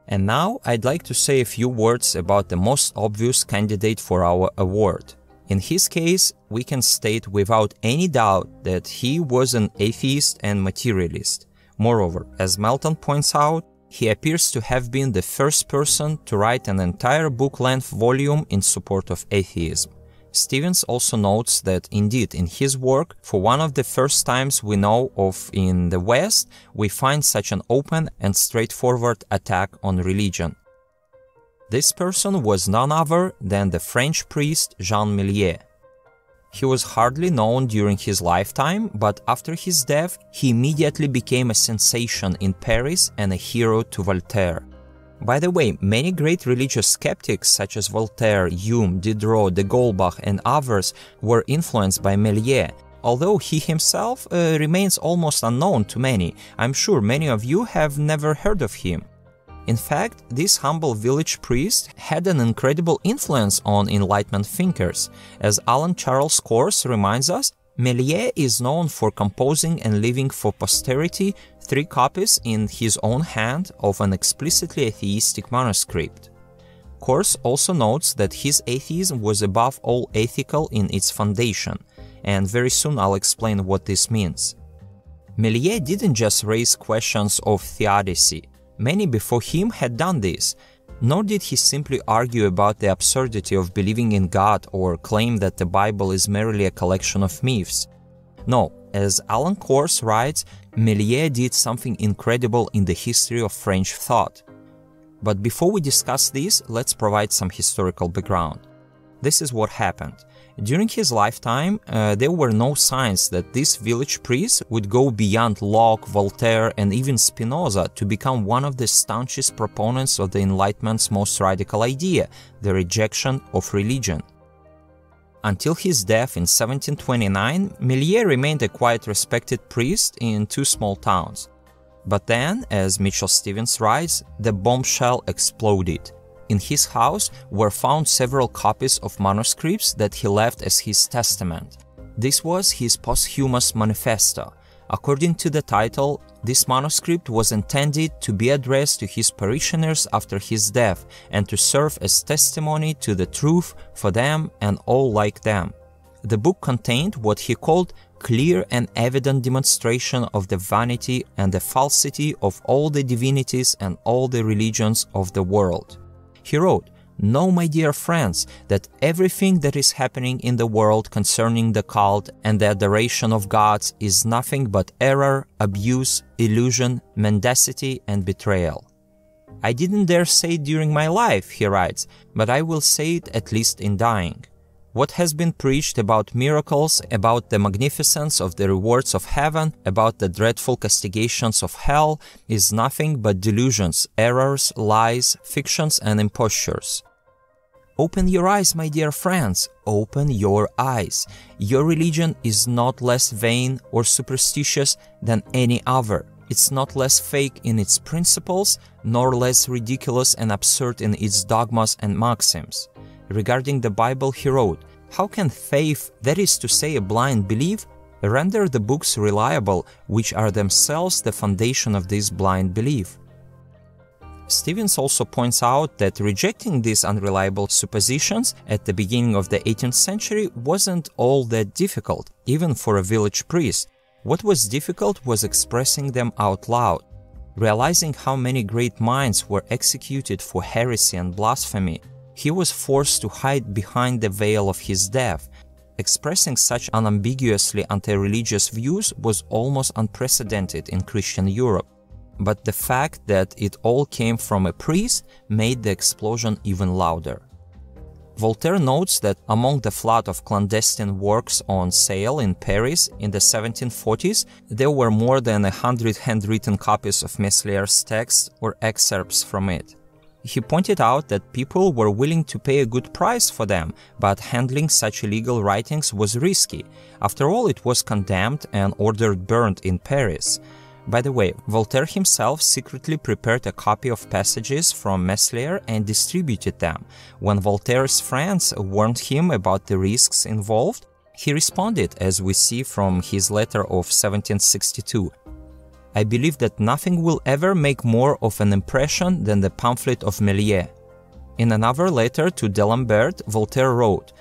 And now I'd like to say a few words about the most obvious candidate for our award. In his case, we can state without any doubt that he was an atheist and materialist. Moreover, as Melton points out, he appears to have been the first person to write an entire book-length volume in support of atheism. Stevens also notes that indeed in his work, for one of the first times we know of in the West, we find such an open and straightforward attack on religion. This person was none other than the French priest Jean Meslier. He was hardly known during his lifetime, but after his death, he immediately became a sensation in Paris and a hero to Voltaire. By the way, many great religious skeptics such as Voltaire, Hume, Diderot, de Holbach and others were influenced by Meslier. Although he himself remains almost unknown to many, I'm sure many of you have never heard of him. In fact, this humble village priest had an incredible influence on Enlightenment thinkers. As Alan Charles Course reminds us, Meslier is known for composing and leaving for posterity 3 copies in his own hand of an explicitly atheistic manuscript. Course also notes that his atheism was above all ethical in its foundation, and very soon I'll explain what this means. Meslier didn't just raise questions of theodicy. Many before him had done this, nor did he simply argue about the absurdity of believing in God or claim that the Bible is merely a collection of myths. No, as Alan Course writes, Meslier did something incredible in the history of French thought. But before we discuss this, let's provide some historical background. This is what happened. During his lifetime, there were no signs that this village priest would go beyond Locke, Voltaire, and even Spinoza to become one of the staunchest proponents of the Enlightenment's most radical idea, the rejection of religion. Until his death in 1729, Meslier remained a quite respected priest in two small towns. But then, as Mitchell Stevens writes, the bombshell exploded. In his house were found several copies of manuscripts that he left as his testament. This was his posthumous manifesto. According to the title, this manuscript was intended to be addressed to his parishioners after his death and to serve as testimony to the truth for them and all like them. The book contained what he called clear and evident demonstration of the vanity and the falsity of all the divinities and all the religions of the world. He wrote, "Know, my dear friends, that everything that is happening in the world concerning the cult and the adoration of gods is nothing but error, abuse, illusion, mendacity, and betrayal. I didn't dare say it during my life," he writes, "but I will say it at least in dying. What has been preached about miracles, about the magnificence of the rewards of heaven, about the dreadful castigations of hell, is nothing but delusions, errors, lies, fictions, and impostures. Open your eyes, my dear friends, open your eyes. Your religion is not less vain or superstitious than any other. It's not less fake in its principles, nor less ridiculous and absurd in its dogmas and maxims." Regarding the Bible, he wrote, "How can faith, that is to say a blind belief, render the books reliable, which are themselves the foundation of this blind belief?" Stevens also points out that rejecting these unreliable suppositions at the beginning of the 18th century wasn't all that difficult, even for a village priest. What was difficult was expressing them out loud. Realizing how many great minds were executed for heresy and blasphemy, he was forced to hide behind the veil of his death. Expressing such unambiguously anti-religious views was almost unprecedented in Christian Europe. But the fact that it all came from a priest made the explosion even louder. Voltaire notes that among the flood of clandestine works on sale in Paris in the 1740s, there were more than 100 handwritten copies of Meslier's text or excerpts from it. He pointed out that people were willing to pay a good price for them, but handling such illegal writings was risky. After all, it was condemned and ordered burned in Paris. By the way, Voltaire himself secretly prepared a copy of passages from Meslier and distributed them. When Voltaire's friends warned him about the risks involved, he responded, as we see from his letter of 1762, "I believe that nothing will ever make more of an impression than the pamphlet of Meslier." In another letter to D'Alembert, Voltaire wrote,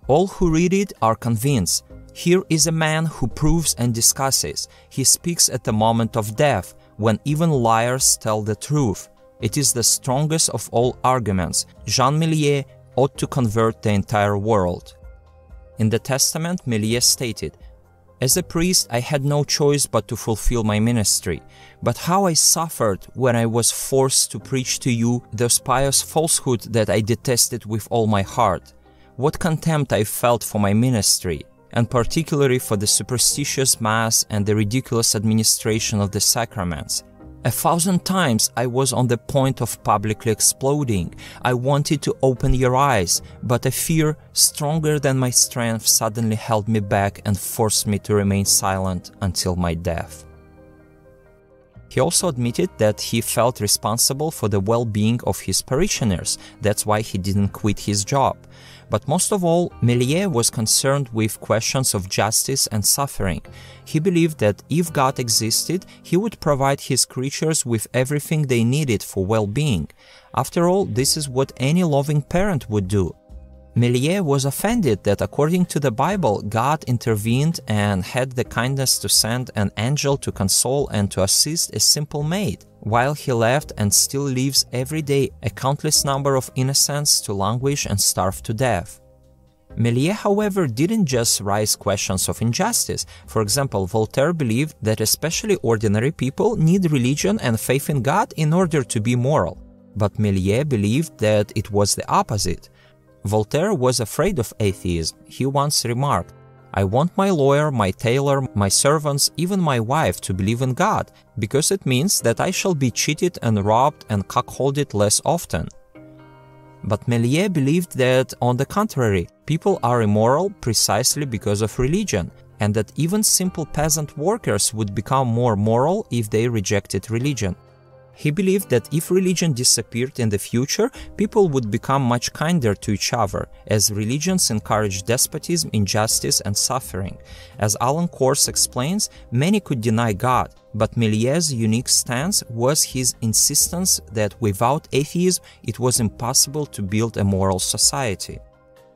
"All who read it are convinced. Here is a man who proves and discusses. He speaks at the moment of death, when even liars tell the truth. It is the strongest of all arguments. Jean Meslier ought to convert the entire world." In the Testament, Meslier stated, "As a priest, I had no choice but to fulfill my ministry. But how I suffered when I was forced to preach to you those pious falsehood that I detested with all my heart. What contempt I felt for my ministry, and particularly for the superstitious Mass and the ridiculous administration of the sacraments. 1,000 times I was on the point of publicly exploding. I wanted to open your eyes, but a fear stronger than my strength suddenly held me back and forced me to remain silent until my death." He also admitted that he felt responsible for the well-being of his parishioners. That's why he didn't quit his job. But most of all, Meslier was concerned with questions of justice and suffering. He believed that if God existed, he would provide his creatures with everything they needed for well-being. After all, this is what any loving parent would do. Meslier was offended that according to the Bible, God intervened and had the kindness to send an angel to console and to assist a simple maid, while he left and still leaves every day a countless number of innocents to languish and starve to death. Meslier, however, didn't just raise questions of injustice. For example, Voltaire believed that especially ordinary people need religion and faith in God in order to be moral. but Meslier believed that it was the opposite. Voltaire was afraid of atheism. He once remarked, "I want my lawyer, my tailor, my servants, even my wife to believe in God, because it means that I shall be cheated and robbed and cuckolded less often." But Meslier believed that, on the contrary, people are immoral precisely because of religion, and that even simple peasant workers would become more moral if they rejected religion. He believed that if religion disappeared in the future, people would become much kinder to each other, as religions encourage despotism, injustice, and suffering. As Alan Kors explains, many could deny God, but Meslier's unique stance was his insistence that without atheism it was impossible to build a moral society.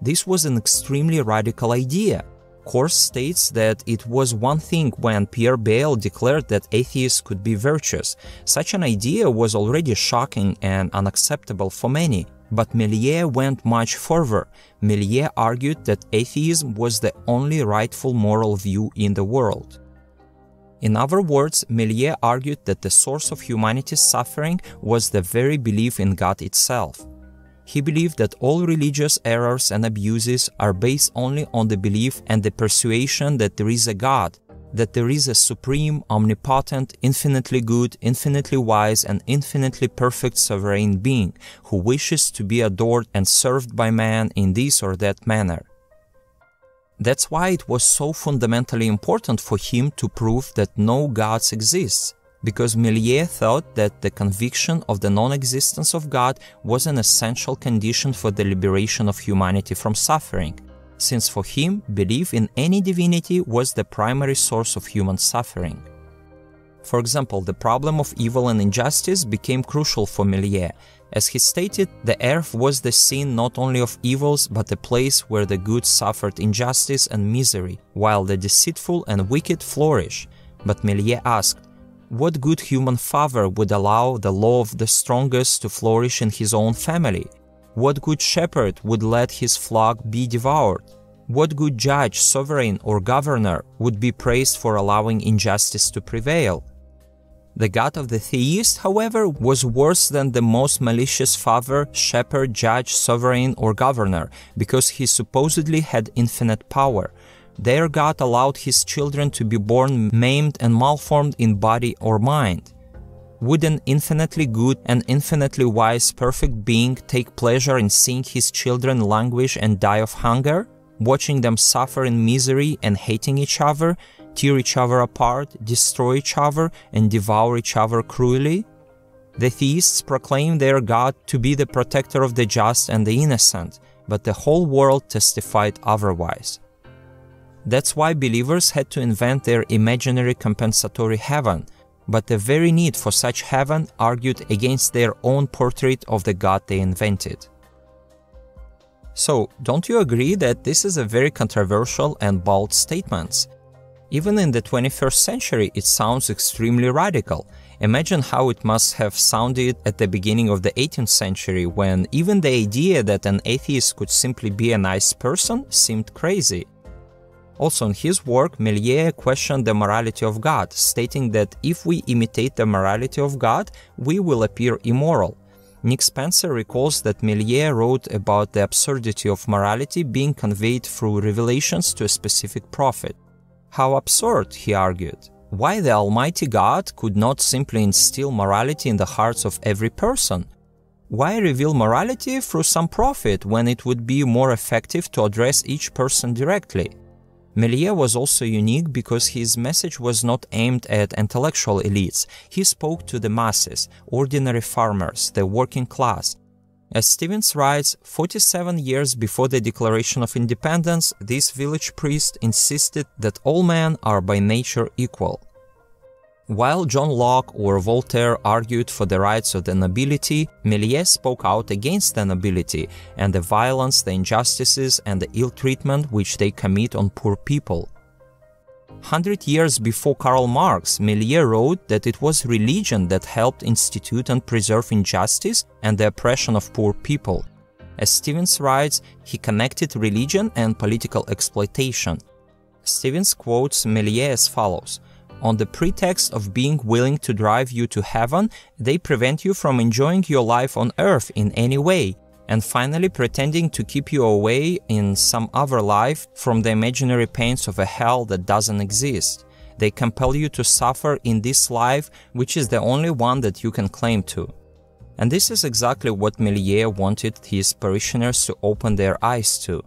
This was an extremely radical idea. Kors states that it was one thing when Pierre Bayle declared that atheists could be virtuous. Such an idea was already shocking and unacceptable for many. But Meslier went much further. Meslier argued that atheism was the only rightful moral view in the world. In other words, Meslier argued that the source of humanity's suffering was the very belief in God itself. He believed that all religious errors and abuses are based only on the belief and the persuasion that there is a God, that there is a supreme, omnipotent, infinitely good, infinitely wise, and infinitely perfect sovereign being who wishes to be adored and served by man in this or that manner. That's why it was so fundamentally important for him to prove that no gods exist, because Meslier thought that the conviction of the non-existence of God was an essential condition for the liberation of humanity from suffering, since for him, belief in any divinity was the primary source of human suffering. For example, the problem of evil and injustice became crucial for Meslier. As he stated, the earth was the scene not only of evils, but a place where the good suffered injustice and misery, while the deceitful and wicked flourish. But Meslier asked, what good human father would allow the law of the strongest to flourish in his own family? What good shepherd would let his flock be devoured? What good judge, sovereign, or governor would be praised for allowing injustice to prevail? The God of the theist, however, was worse than the most malicious father, shepherd, judge, sovereign, or governor, because he supposedly had infinite power. Their God allowed his children to be born maimed and malformed in body or mind. Would an infinitely good and infinitely wise perfect being take pleasure in seeing his children languish and die of hunger, watching them suffer in misery and hating each other, tear each other apart, destroy each other, and devour each other cruelly? The theists proclaim their God to be the protector of the just and the innocent, but the whole world testified otherwise. That's why believers had to invent their imaginary compensatory heaven, but the very need for such heaven argued against their own portrait of the God they invented. So, don't you agree that this is a very controversial and bold statement? Even in the 21st century, it sounds extremely radical. Imagine how it must have sounded at the beginning of the 18th century, when even the idea that an atheist could simply be a nice person seemed crazy. Also, in his work, Meslier questioned the morality of God, stating that if we imitate the morality of God, we will appear immoral. Nick Spencer recalls that Meslier wrote about the absurdity of morality being conveyed through revelations to a specific prophet. How absurd, he argued. Why the Almighty God could not simply instill morality in the hearts of every person? Why reveal morality through some prophet when it would be more effective to address each person directly? Meslier was also unique because his message was not aimed at intellectual elites. He spoke to the masses, ordinary farmers, the working class. As Stevens writes, 47 years before the Declaration of Independence, this village priest insisted that all men are by nature equal. While John Locke or Voltaire argued for the rights of the nobility, Meslier spoke out against the nobility and the violence, the injustices, and the ill treatment which they commit on poor people. 100 years before Karl Marx, Meslier wrote that it was religion that helped institute and preserve injustice and the oppression of poor people. As Stevens writes, he connected religion and political exploitation. Stevens quotes Meslier as follows: On the pretext of being willing to drive you to heaven, they prevent you from enjoying your life on earth in any way, and finally pretending to keep you away in some other life from the imaginary pains of a hell that doesn't exist. They compel you to suffer in this life, which is the only one that you can claim to. And this is exactly what Meslier wanted his parishioners to open their eyes to.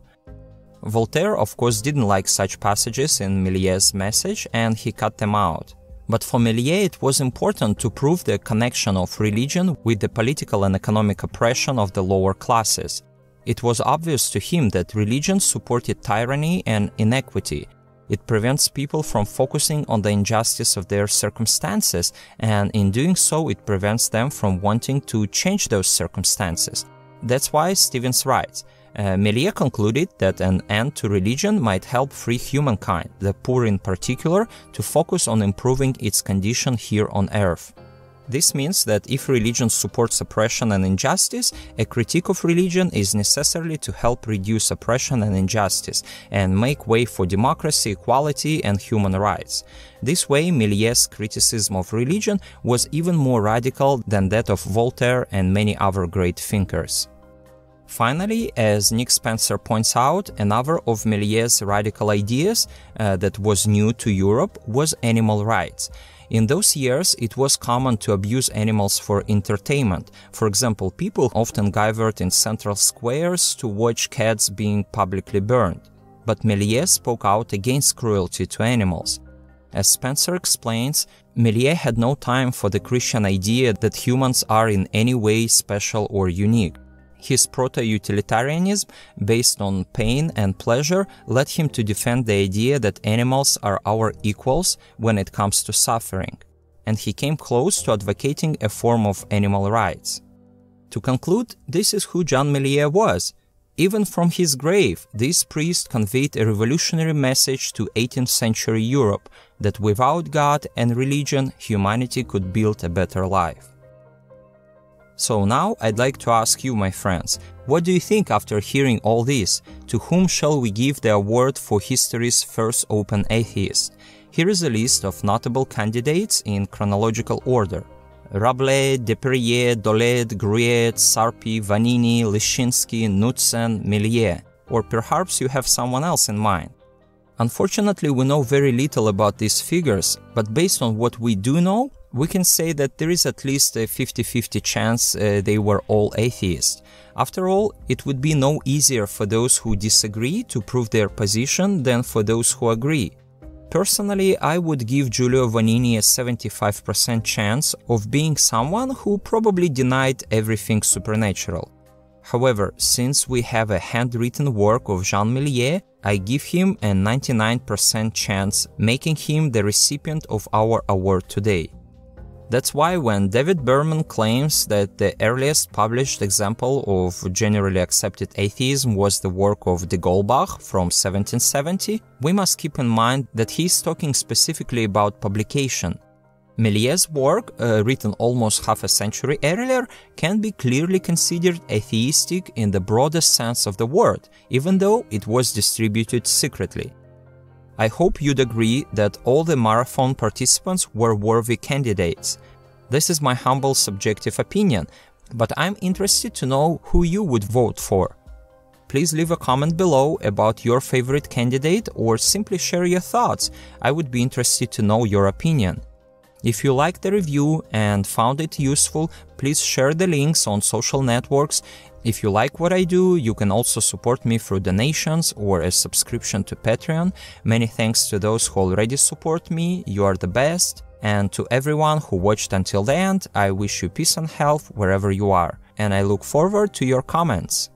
Voltaire, of course, didn't like such passages in Meslier's message, and he cut them out. But for Meslier it was important to prove the connection of religion with the political and economic oppression of the lower classes. It was obvious to him that religion supported tyranny and inequity. It prevents people from focusing on the injustice of their circumstances, and in doing so it prevents them from wanting to change those circumstances. That's why Stevens writes, Meslier concluded that an end to religion might help free humankind, the poor in particular, to focus on improving its condition here on earth. This means that if religion supports oppression and injustice, a critique of religion is necessary to help reduce oppression and injustice and make way for democracy, equality, and human rights. This way, Meslier's criticism of religion was even more radical than that of Voltaire and many other great thinkers. Finally, as Nick Spencer points out, another of Meslier's radical ideas that was new to Europe was animal rights. In those years, it was common to abuse animals for entertainment. For example, people often gathered in central squares to watch cats being publicly burned. But Meslier spoke out against cruelty to animals. As Spencer explains, Meslier had no time for the Christian idea that humans are in any way special or unique. His proto-utilitarianism, based on pain and pleasure, led him to defend the idea that animals are our equals when it comes to suffering, and he came close to advocating a form of animal rights. To conclude, this is who John Meslier was. Even from his grave, this priest conveyed a revolutionary message to 18th century Europe that without God and religion, humanity could build a better life. So now I'd like to ask you, my friends, what do you think after hearing all this? To whom shall we give the award for history's first open atheist? Here is a list of notable candidates in chronological order: Rabelais, Desperriers, Dolet, Gruet, Sarpi, Vanini, Leshinsky, Knudsen, Meslier. Or perhaps you have someone else in mind. Unfortunately, we know very little about these figures, but based on what we do know, we can say that there is at least a 50-50 chance they were all atheists. After all, it would be no easier for those who disagree to prove their position than for those who agree. Personally, I would give Giulio Vanini a 75% chance of being someone who probably denied everything supernatural. However, since we have a handwritten work of Jean Meslier, I give him a 99% chance, making him the recipient of our award today. That's why when David Berman claims that the earliest published example of generally accepted atheism was the work of de Holbach from 1770, we must keep in mind that he is talking specifically about publication. Meslier's work, written almost half a century earlier, can be clearly considered atheistic in the broadest sense of the word, even though it was distributed secretly. I hope you'd agree that all the marathon participants were worthy candidates. This is my humble subjective opinion, but I'm interested to know who you would vote for. Please leave a comment below about your favorite candidate or simply share your thoughts. I would be interested to know your opinion. If you liked the review and found it useful, please share the links on social networks. If you like what I do, you can also support me through donations or a subscription to Patreon. Many thanks to those who already support me, you are the best. And to everyone who watched until the end, I wish you peace and health wherever you are. And I look forward to your comments.